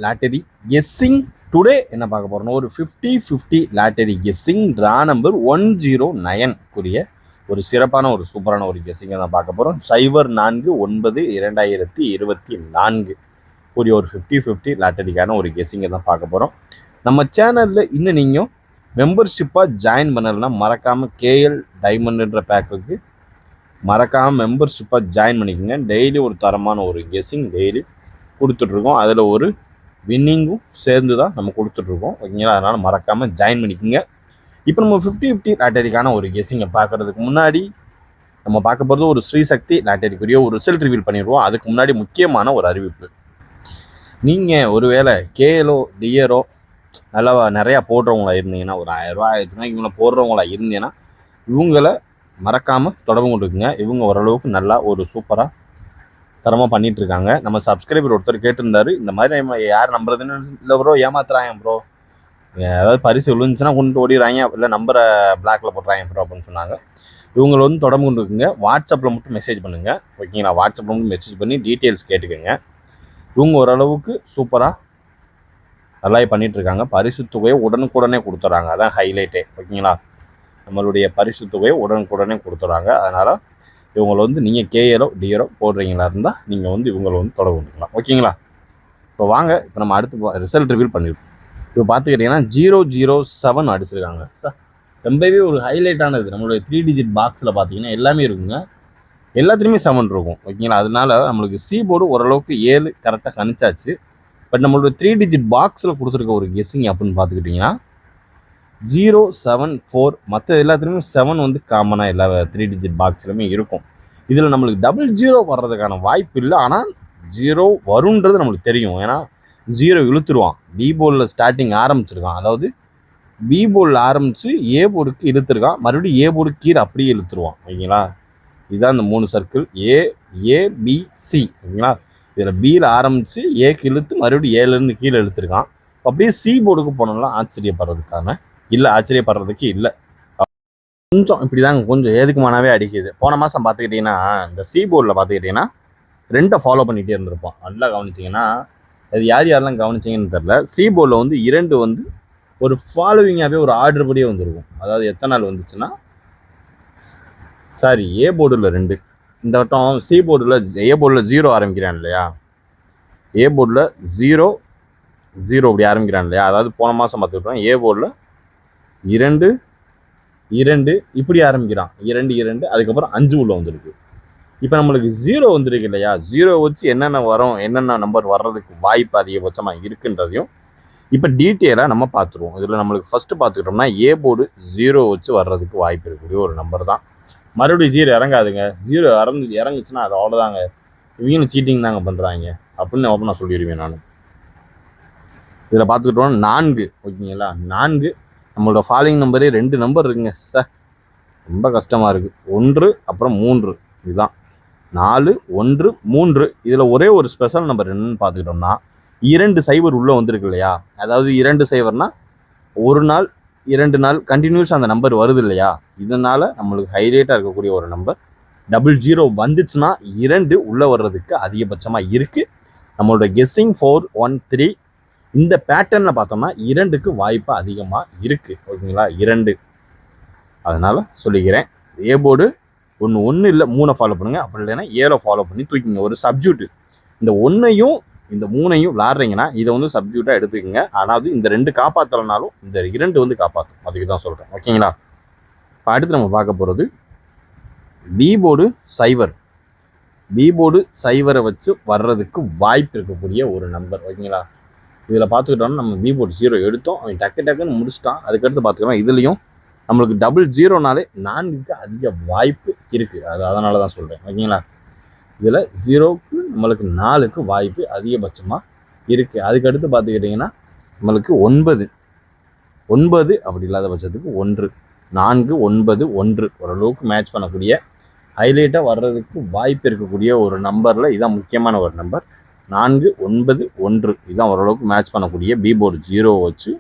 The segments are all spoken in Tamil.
லாட்டரி கெஸ்ஸிங் டுடே என்ன பார்க்க போறோம்னா ஒரு 50-50 லாட்டரி கெஸ்ஸிங் ட்ரா நம்பர் 109 கூடிய ஒரு சிறப்பான ஒரு சூப்பரான ஒரு கெஸ்ஸிங்கை தான் பார்க்க போகிறோம். 04-9-2024 கூடிய ஒரு 50-50 லாட்டரிக்கான ஒரு கெஸ்ஸிங்கை தான் பார்க்க போகிறோம். நம்ம சேனலில் இன்னும் நீங்கள் மெம்பர்ஷிப்பாக ஜாயின் பண்ணலைன்னா மறக்காமல் கேஎல் டைமண்ட்ன்ற பேக்குக்கு மறக்காமல் மெம்பர்ஷிப்பாக ஜாயின் பண்ணிக்கோங்க. டெய்லி ஒரு தரமான ஒரு கெஸ்ஸிங் டெய்லி கொடுத்துட்ருக்கோம். அதில் ஒரு வின்னிங்கும் சேர்ந்து தான் நம்ம கொடுத்துட்ருக்கோம், ஓகேங்களா? அதனால் மறக்காமல் ஜாயின் பண்ணிக்கோங்க. இப்போ நம்ம 50-50 லாட்டரிக்கான ஒரு கெஸ்ஸிங்கை பார்க்குறதுக்கு முன்னாடி நம்ம பார்க்க போகிறது ஒரு ஸ்ரீசக்தி லாட்டரிக்குரிய ஒரு ரிசல்ட் ரிவீல் பண்ணிடுவோம். அதுக்கு முன்னாடி முக்கியமான ஒரு அறிவிப்பு. நீங்கள் ஒருவேளை கேஎலோ டிஆரோ நல்லா நிறையா போடுறவங்களா இருந்தீங்கன்னா, ஒரு 1000 ரூபா 1000 ரூபாய்க்கு இவங்களை போடுறவங்களா இருந்தீங்கன்னா இவங்களை மறக்காமல் தொடர்பு கொண்டுக்குங்க. இவங்க ஓரளவுக்கு நல்லா ஒரு சூப்பராக தரமாக பண்ணிட்டு இருக்காங்க. நம்ம சப்ஸ்கிரைபர் ஒருத்தர் கேட்டிருந்தாரு, இந்த மாதிரி நம்ம யார் நம்புறதுன்னு இல்லை ப்ரோ, ஏமாத்துறாங்க ப்ரோ, ஏதாவது பரிசு விழுந்துச்சுன்னா கொண்டு ஓடிடுறாங்க, இல்லை நம்பரை பிளாக்ல போட்டுறாங்க ப்ரோ அப்படின்னு சொன்னாங்க. இவங்களை வந்து தொடர்பு கொண்டு இருக்குங்க. வாட்ஸ்அப்பில் மட்டும் மெசேஜ் பண்ணுங்கள், ஓகேங்களா? வாட்ஸ்அப்பில் மட்டும் மெசேஜ் பண்ணி டீட்டெயில்ஸ் கேட்டுக்கோங்க. இவங்க ஓரளவுக்கு சூப்பராக நல்லா பண்ணிட்டு இருக்காங்க. பரிசு தொகையை உடனுக்குடனே கொடுத்துட்றாங்க, அதான் ஹைலைட்டே, ஓகேங்களா? நம்மளுடைய பரிசு தொகையை உடனுக்குடனே கொடுத்துட்றாங்க. அதனால் இவங்களை வந்து நீங்கள் கேஏரோ டிஆரோ போடுறீங்களா இருந்தால் நீங்கள் வந்து இவங்களை வந்து தொடர்பு கொண்டுக்கலாம், ஓகேங்களா? இப்போ வாங்க, இப்போ நம்ம அடுத்து ரிசல்ட் ரிவீல் பண்ணியிருக்கோம். இப்போ பார்த்துக்கிட்டிங்கன்னா 007 அடிச்சிருக்காங்க சார். ரொம்பவே ஒரு ஹைலைட்டானது. நம்மளுடைய 3 டிஜிட் பாக்ஸில் பார்த்தீங்கன்னா எல்லாமே இருக்குங்க, எல்லாத்துலேயுமே 7 இருக்கும், ஓகேங்களா? அதனால நம்மளுக்கு சி போர்டு ஓரளவுக்கு 7 கரெக்டாக கணிச்சாச்சு. பட் நம்மளோட 3 டிஜிட் பாக்ஸில் கொடுத்துருக்க ஒரு கெஸ்ஸிங் அப்படின்னு பார்த்துக்கிட்டிங்கன்னா 074. மற்ற எல்லாத்துலேயுமே 7 வந்து காமனாக எல்லா 3 டிஜிட் பாக்ஸ்லையுமே இருக்கும். இதில் நம்மளுக்கு 00 வர்றதுக்கான வாய்ப்பு இல்லை, ஆனால் 0 வருன்றது நம்மளுக்கு தெரியும். ஏன்னா 0 இழுத்துருவான். பி போர்டில் ஸ்டார்டிங் ஆரம்பிச்சிருக்கான், அதாவது பி போர்டில் ஆரம்பித்து ஏ போர்டுக்கு இழுத்துருக்கான், மறுபடியும் ஏ போர்டு கீழே அப்படியே இழுத்துருவான், ஓகேங்களா? இதுதான் இந்த 3 சர்க்கிள் ஏபிசி, ஓகேங்களா? இதில் பியில் ஆரம்பித்து ஏக்கு இழுத்து மறுபடியும் ஏலேருந்து கீழே இழுத்துருக்கான். அப்படியே சி போர்டுக்கு போனோம்னா ஆச்சரியப்படுறதுக்கு இல்லை. கொஞ்சம் இப்படி தாங்க, கொஞ்சம் ஏதுக்குமானாவே அடிக்குது. போன மாதம் பார்த்துக்கிட்டிங்கன்னா இந்த சி போர்டில் பார்த்துக்கிட்டிங்கன்னா 2 ஃபாலோ பண்ணிகிட்டே இருந்திருப்போம். நல்லா கவனிச்சிங்கன்னா, அது யாரெல்லாம் கவனிச்சிங்கன்னு தெரில. சி போர்டில் வந்து 2 வந்து ஒரு ஃபாலோவிங்காகவே ஒரு ஆர்டர் படியே வந்துருக்கும். அதாவது எத்தனை நாள் வந்துச்சுன்னா, சாரி, ஏ போர்டில் 2, இந்த வட்டம் சி போர்டில் ஏ போர்டில் 0 ஆரம்பிக்கிறான் இல்லையா, ஏ போர்டில் 0 இப்படி ஆரம்பிக்கிறான் இல்லையா, அதாவது போன மாதம் பார்த்துக்கிட்டோம் ஏ போர்டில் 2 இப்படி ஆரம்பிக்கிறான், 2 அதுக்கப்புறம் 5 உள்ள வந்துருக்கு. இப்போ நம்மளுக்கு 0 வந்துருக்கு இல்லையா, 0 வச்சு என்னென்ன வரும், என்னென்ன நம்பர் வர்றதுக்கு வாய்ப்பு அதிகபட்சமாக இருக்குன்றதையும் இப்போ டீட்டெயிலாக நம்ம பார்த்துருவோம். இதில் நம்மளுக்கு ஃபஸ்ட்டு பார்த்துக்கிட்டோம்னா ஏ போர்டு 0 வச்சு வர்றதுக்கு வாய்ப்பு இருக்கக்கூடிய ஒரு நம்பர் தான். மறுபடியும் 0 இறங்காதுங்க. 0 இறங்குச்சுன்னா அது அவ்வளோதாங்க, இவங்களும் சீட்டிங் தாங்க பண்ணுறாங்க அப்படின்னு நான் சொல்லிடுவேன் நான். இதில் பார்த்துக்கிட்டோம்னா 4, ஓகேங்களா? 4 நம்மளோட ஃபாலோயிங் நம்பரே 2 நம்பர் இருக்குங்க சார், ரொம்ப கஷ்டமாக இருக்குது. 1 அப்புறம் 3, இதுதான் 4 1 3. இதில் ஒரே ஒரு ஸ்பெஷல் நம்பர் என்னன்னு பார்த்துக்கிட்டோம்னா 2 0 உள்ளே வந்திருக்கு இல்லையா, அதாவது 2 0னா ஒரு நாள் 2 நாள் கண்டினியூஸாக அந்த நம்பர் வருது இல்லையா, இதனால் நம்மளுக்கு ஹைலைட்டாக இருக்கக்கூடிய ஒரு நம்பர். 00 வந்துச்சுன்னா 2 உள்ளே வர்றதுக்கு அதிகபட்சமாக இருக்குது. நம்மளோட கெஸ்ஸிங் 413. இந்த பேட்டர்னில் பார்த்தோம்னா 2க்கு வாய்ப்பு அதிகமாக இருக்குது, ஓகேங்களா? 2. அதனால் சொல்லிக்கிறேன், ஏ போர்டு ஒன்று இல்லை 3 ஃபாலோ பண்ணுங்கள், அப்படி இல்லைன்னா 7 ஃபாலோ பண்ணி தூக்கிங்க. ஒரு சப்ஜூட்டு இந்த 1ஐயும் இந்த 3ஐயும் விளாட்றீங்கன்னா இதை வந்து சப்ஜூட்டாக எடுத்துக்கோங்க. அதாவது இந்த 2 காப்பாற்றலைனாலும் இந்த 2 வந்து காப்பாற்றும், அதுக்கு தான் சொல்கிறேன், ஓகேங்களா? இப்போ அடுத்து நம்ம பார்க்க போகிறது பி போர்டு 0. பி போர்டு 0 வச்சு வர்றதுக்கு வாய்ப்பு இருக்கக்கூடிய ஒரு நம்பர், ஓகேங்களா? இதில் பார்த்துக்கிட்டோம்னா நம்ம பி போர்டு 0 எடுத்தோம், அவன் டக்குன்னு முடிச்சிட்டான். அதுக்கடுத்து பார்த்துக்கலாம், இதுலேயும் நம்மளுக்கு 00னாலே 4க்கு அதிக வாய்ப்பு இருக்குது, அதனால தான் சொல்கிறேன், ஓகேங்களா? இதில் 0க்கு நம்மளுக்கு 4க்கு வாய்ப்பு அதிகபட்சமாக இருக்குது. அதுக்கடுத்து பார்த்துக்கிட்டிங்கன்னா நம்மளுக்கு 9 அப்படி இல்லாத பட்சத்துக்கு 1, 4 9 1 ஓரளவுக்கு மேட்ச் பண்ணக்கூடிய ஹைலைட்டாக வர்றதுக்கு வாய்ப்பு இருக்கக்கூடிய ஒரு நம்பரில் இதான் முக்கியமான ஒரு நம்பர். 4 9 1 இதுதான் ஓரளவுக்கு மேட்ச் பண்ணக்கூடிய பி போர்டு 0 வச்சு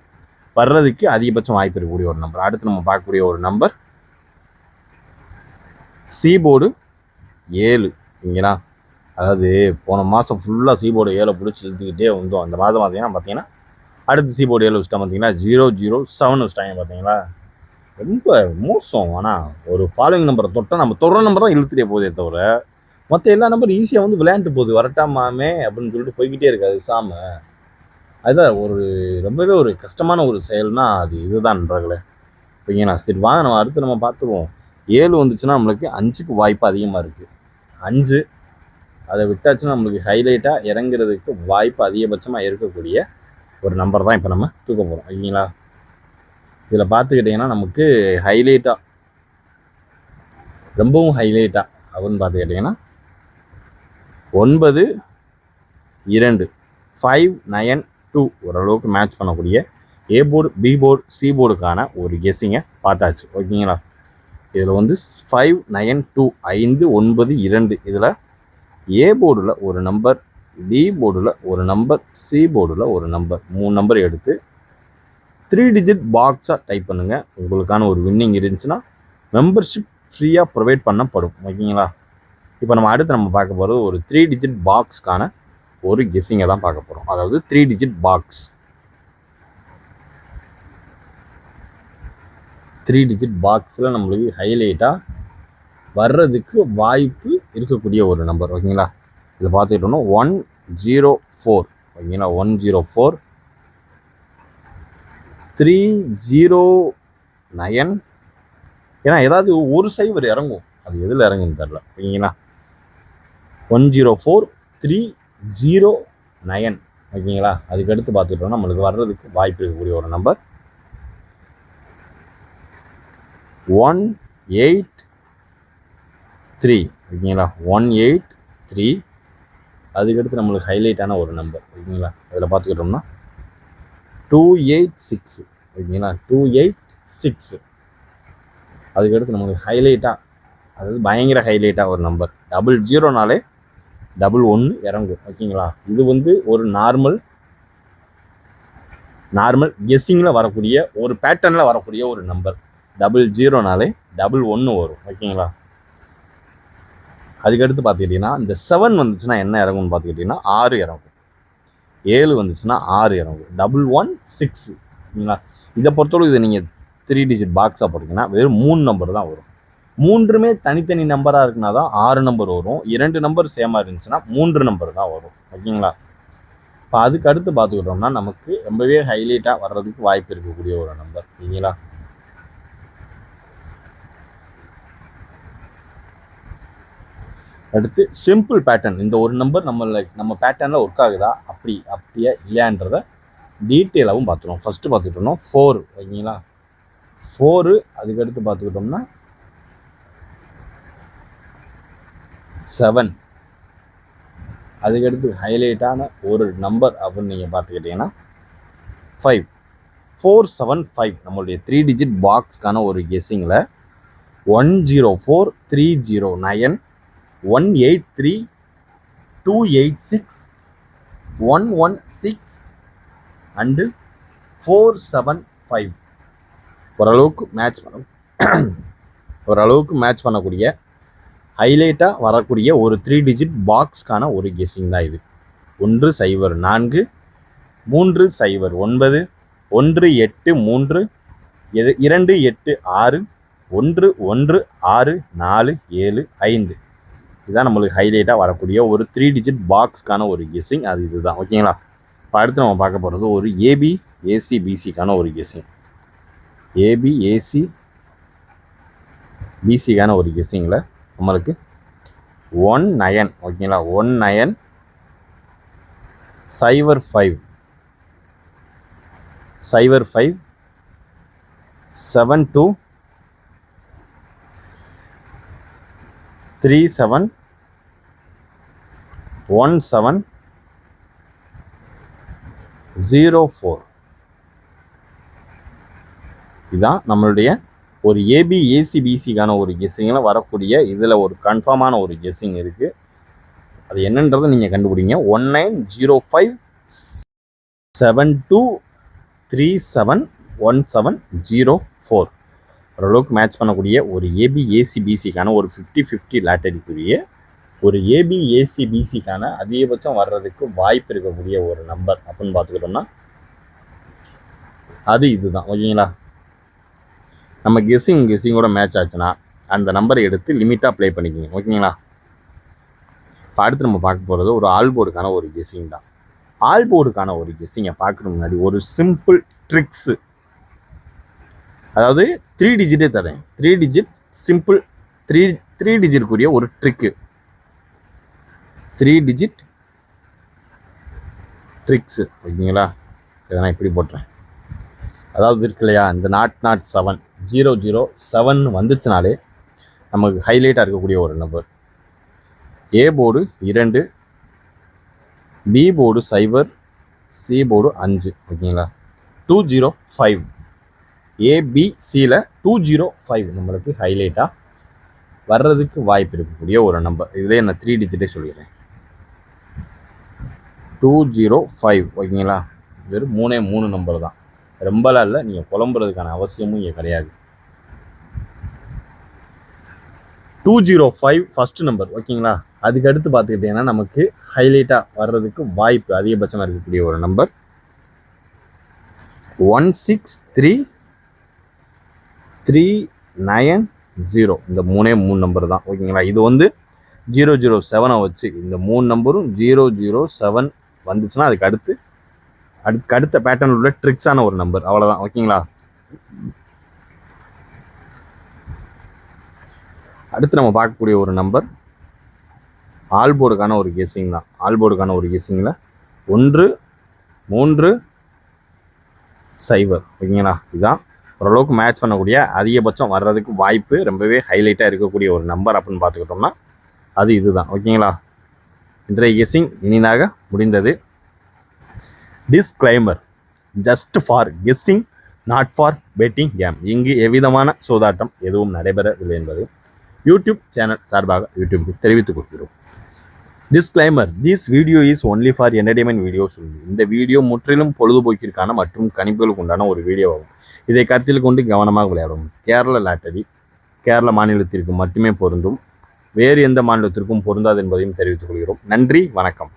வர்றதுக்கு அதிகபட்சம் வாய்ப்பு இருக்கக்கூடிய ஒரு நம்பர். அடுத்து நம்ம பார்க்கக்கூடிய ஒரு நம்பர் சி போர்டு 7, ஓகேங்களா? அதாவது போன மாதம் ஃபுல்லாக சீபோர்டு 7 பிடிச்சி இழுத்துக்கிட்டே வந்தோம். அந்த மாதம் பார்த்தீங்கன்னா அடுத்து சீபோர்டு 7 வச்சுட்டா பார்த்தீங்கன்னா 007 வச்சுட்டாங்க பார்த்தீங்களா. ரொம்ப மோசம். ஆனால் ஒரு ஃபாலோயிங் நம்பரை தொட்டால் நம்ம தொடர நம்பர் தான் இழுத்துட்டே போதே தவிர மற்ற எல்லா நம்பரும் ஈஸியாக வந்து விளையாண்டு போகுது. வரட்டாமாமே அப்படின்னு சொல்லிட்டு போய்கிட்டே இருக்காது சாம. அதுதான் ரொம்பவே ஒரு கஷ்டமான ஒரு செயல்னா அது இதுதான் நண்பர்களே. ஓகேங்களா. சரி வாங்க நம்ம அடுத்து நம்ம பார்த்துருவோம். 7 வந்துச்சுன்னா நம்மளுக்கு 5க்கு வாய்ப்பு அதிகமாக இருக்குது. 5 அதை விட்டாச்சுன்னா நம்மளுக்கு ஹைலைட்டாக இறங்குறதுக்கு வாய்ப்பு அதிகபட்சமாக இருக்கக்கூடிய ஒரு நம்பர் தான் இப்போ நம்ம தூக்க போகிறோம். ஓகேங்களா. இதில் பார்த்துக்கிட்டிங்கன்னா நமக்கு ஹைலைட்டாக ரொம்பவும் ஹைலைட்டாக அப்படின்னு பார்த்துக்கிட்டிங்கன்னா 9 2 5 9 2 ஓரளவுக்கு மேட்ச் பண்ணக்கூடிய A board B board C போர்டுக்கான ஒரு கெஸ்ஸிங்கை பார்த்தாச்சு. ஓகேங்களா. இதில் வந்து 5 9 2 5 9 2 இதில் ஏ போர்டில் ஒரு நம்பர், பி போர்டில் ஒரு நம்பர், சி போர்டில் ஒரு நம்பர், 3 நம்பர் எடுத்து 3 டிஜிட் பாக்ஸாக டைப் பண்ணுங்கள். உங்களுக்கான ஒரு வின்னிங் இருந்துச்சுன்னா மெம்பர்ஷிப் ஃப்ரீயாக ப்ரொவைட் பண்ணப்படும். ஓகேங்களா. இப்போ நம்ம அடுத்து நம்ம பார்க்க போகிறது ஒரு 3 டிஜிட் பாக்ஸ்க்கான ஒரு கெஸ்ஸிங்கை தான் பார்க்க போகிறோம். அதாவது 3 டிஜிட் பாக்ஸ். 3 டிஜிட் பாக்ஸில் நம்மளுக்கு ஹைலைட்டாக வர்றதுக்கு வாய்ப்பு இருக்கக்கூடிய ஒரு நம்பர். ஓகேங்களா. இதில் பார்த்துக்கிட்டோம்னா 104. ஓகேங்களா. 104 309. ஏன்னா ஏதாவது ஒரு சைவர் இறங்கும், அது எதில் இறங்குன்னு தெரில. ஓகேங்களா. 104 309. ஓகேங்களா. அதுக்கடுத்து பார்த்துக்கிட்டோம்னா நம்மளுக்கு வர்றதுக்கு வாய்ப்பு இருக்கக்கூடிய ஒரு நம்பர் 183. ஓகேங்களா. 183. அதுக்கடுத்து நம்மளுக்கு ஹைலைட்டான ஒரு நம்பர். ஓகேங்களா. அதில் பார்த்துக்கிட்டோம்னா 286. ஓகேங்களா. 286. அதுக்கடுத்து நம்மளுக்கு ஹைலைட்டாக, அதாவது பயங்கர ஹைலைட்டாக ஒரு நம்பர் 00னாலே 11 இறங்கும். ஓகேங்களா. இது வந்து ஒரு நார்மல் கெஸ்ஸிங்கில் வரக்கூடிய ஒரு பேட்டர்னில் வரக்கூடிய ஒரு நம்பர். 00னாலே 11 வரும். ஓகேங்களா. அதுக்கடுத்து பார்த்துக்கிட்டிங்கன்னா இந்த 7 வந்துச்சுன்னா என்ன இறங்கும்னு பார்த்துக்கிட்டிங்கன்னா 6 இறங்கும். 7 வந்துச்சுன்னா 6 இறங்கும். 116. ஓகேங்களா. இதை பொறுத்தவரை இதை நீங்கள் 3 டிஜிட் பாக்ஸாக போட்டிங்கன்னா வெறும் 3 நம்பர் தான் வரும். 3மே தனித்தனி நம்பராக இருக்குன்னா தான் 6 நம்பர் வரும். 2 நம்பர் சேமாக இருந்துச்சுன்னா 3 நம்பர் தான் வரும். ஓகேங்களா. இப்போ அதுக்கு அடுத்து பார்த்துக்கிட்டோம்னா நமக்கு ரொம்பவே ஹைலைட்டாக வர்றதுக்கு வாய்ப்பு இருக்கக்கூடிய ஒரு நம்பர். ஓகேங்களா. அடுத்து சிம்பிள் பேட்டர்ன். இந்த ஒரு நம்பர் நம்ம பேட்டர்னில் ஒர்க் ஆகுதா அப்படியே இல்லையான்றத டீட்டெயிலாகவும் பார்த்துருவோம். ஃபஸ்ட்டு பார்த்துக்கிட்டோம்னா 4. ஓகேங்களா. 4. அதுக்கடுத்து பார்த்துக்கிட்டோம்னா 7. அதுக்கடுத்து ஹைலைட்டான ஒரு நம்பர் அப்படின்னு நீங்கள் பார்த்துக்கிட்டிங்கன்னா 5. 475. நம்மளுடைய 3 டிஜிட் பாக்ஸ்க்கான ஒரு கெஸ்ஸிங்கில் 104 309 183 286 116 அண்டு 475. ஓரளவுக்கு மேட்ச் பண்ணக்கூடிய ஹைலைட்டாக வரக்கூடிய ஒரு 3 டிஜிட் பாக்ஸ்க்கான ஒரு கெஸ்ஸிங் தான் இது. 104 309 183 286 116 475. இதுதான் நம்மளுக்கு ஹைலைட்டாக வரக்கூடிய ஒரு 3 டிஜிட் பாக்ஸ்க்கான ஒரு கெஸ்ஸிங். அது இதுதான். ஓகேங்களா. இப்போ அடுத்து நம்ம பார்க்க போகிறது ஒரு ஏபி ஏசி பிசிக்கான ஒரு கெஸ்ஸிங். ஏபி ஏசி பிசிக்கான ஒரு கெஸ்ஸிங்கில் நம்மளுக்கு 19. ஓகேங்களா. 19 05 05 72 37 17 04. இதுதான் நம்மளுடைய ஒரு ஏபி ஏசி பிசிக்கான ஒரு கெஸ்ஸிங்கில் வரக்கூடிய இதில் ஒரு கன்ஃபார்மான ஒரு கெஸ்ஸிங் இருக்குது. அது என்னன்றதை நீங்கள் கண்டுபிடிங்க. 1905 72 37 1704. ஓரளவுக்கு மேட்ச் பண்ணக்கூடிய ஒரு ஏபி ஏசி பிசிக்கான ஒரு 50-50 லாட்டரிக்குரிய ஒரு ஏபி ஏசி பிசிக்கான அதிகபட்சம் வர்றதுக்கு வாய்ப்பு இருக்கக்கூடிய ஒரு நம்பர் அப்படின்னு பார்த்துக்கிட்டோம்னா அது இதுதான். ஓகேங்களா? நம்ம கெஸ்ஸிங்கோட மேட்ச் ஆச்சுன்னா அந்த நம்பரை எடுத்து லிமிட்டாக ப்ளே பண்ணிக்கிங்க. ஓகேங்களா? இப்போ அடுத்து நம்ம பார்க்க போகிறது ஒரு ஆல் போர்டுக்கான ஒரு கெஸ்ஸிங் தான். ஆல் போர்டுக்கான ஒரு கெஸ்ஸிங்கை பார்க்குறதுக்கு முன்னாடி ஒரு சிம்பிள் ட்ரிக்ஸு, அதாவது 3 டிஜிட்டே தரேன். 3 டிஜிட் சிம்பிள், த்ரீ டிஜிட்க்குரிய ஒரு ட்ரிக்கு, 3 டிஜிட் ட்ரிக்ஸு. ஓகேங்களா? இதை நான் இப்படி போட்டுறேன். அதாவது இருக்கு இல்லையா, இந்த 007 007 வந்துச்சுனாலே நமக்கு ஹைலைட்டாக இருக்கக்கூடிய ஒரு number. A board 2, B board 0, C board 5. ஓகேங்களா? 205 ஏபிசியில் 205 நம்மளுக்கு ஹைலைட்டாக வர்றதுக்கு வாய்ப்பு இருக்கக்கூடிய ஒரு நம்பர். இதிலே நான் 3 டிஜிட்டே சொல்லிடுறேன். 205. ஓகேங்களா? வெறும் 3 நம்பர் தான், ரொம்பலாம் இல்லை. நீங்கள் புலம்புறதுக்கான அவசியமும் இங்கே கிடையாது. 205 ஃபஸ்ட்டு நம்பர். ஓகேங்களா? அதுக்கு அடுத்து பார்த்துக்கிட்டிங்கன்னா நமக்கு ஹைலைட்டாக வர்றதுக்கு வாய்ப்பு அதிகபட்சமாக இருக்கக்கூடிய ஒரு நம்பர் 16390. இந்த 3 நம்பர் தான். ஓகேங்களா? இது 007 வச்சு இந்த 3 நம்பரும் 007 வந்துச்சுன்னா அதுக்கு அடுத்த பேட்டர்ன் உள்ள ட்ரிக்ஸான ஒரு நம்பர். அவ்வளோதான். ஓகேங்களா? அடுத்து நம்ம பார்க்கக்கூடிய ஒரு நம்பர் ஆல் போர்டுக்கான ஒரு கெஸ்ஸிங் தான். ஆல் போர்டுக்கான ஒரு கெஸ்ஸிங்கில் 130. ஓகேங்களா? இதுதான் ஓரளவுக்கு மேட்ச் பண்ணக்கூடிய அதிகபட்சம் வர்றதுக்கு வாய்ப்பு ரொம்பவே ஹைலைட்டாக இருக்கக்கூடிய ஒரு நம்பர் அப்படின்னு பார்த்துக்கிட்டோம்னா அது இதுதான். ஓகேங்களா? இன்றைய கெஸ்ஸிங் இனிதாக முடிந்தது. Disclaimer: just for guessing, not for betting game. இங்கு எவ்விதமான சூதாட்டம் எதுவும் நடைபெறவில்லை என்பது யூடியூப் சேனல் சார்பாக யூடியூப்க்கு தெரிவித்துக் கொள்கிறோம். Disclaimer: this video is only for entertainment videos. இந்த வீடியோ முற்றிலும் பொழுதுபோக்கிற்கான மற்றும் கணிப்புகளுக்கு உண்டான ஒரு வீடியோ ஆகும். இதை கருத்தில் கொண்டு கவனமாக விளையாடும். கேரள லாட்டரி கேரள மாநிலத்திற்கு மட்டுமே பொருந்தும், வேறு எந்த மாநிலத்திற்கும் பொருந்தாது என்பதையும் தெரிவித்துக் கொள்கிறோம். நன்றி, வணக்கம்.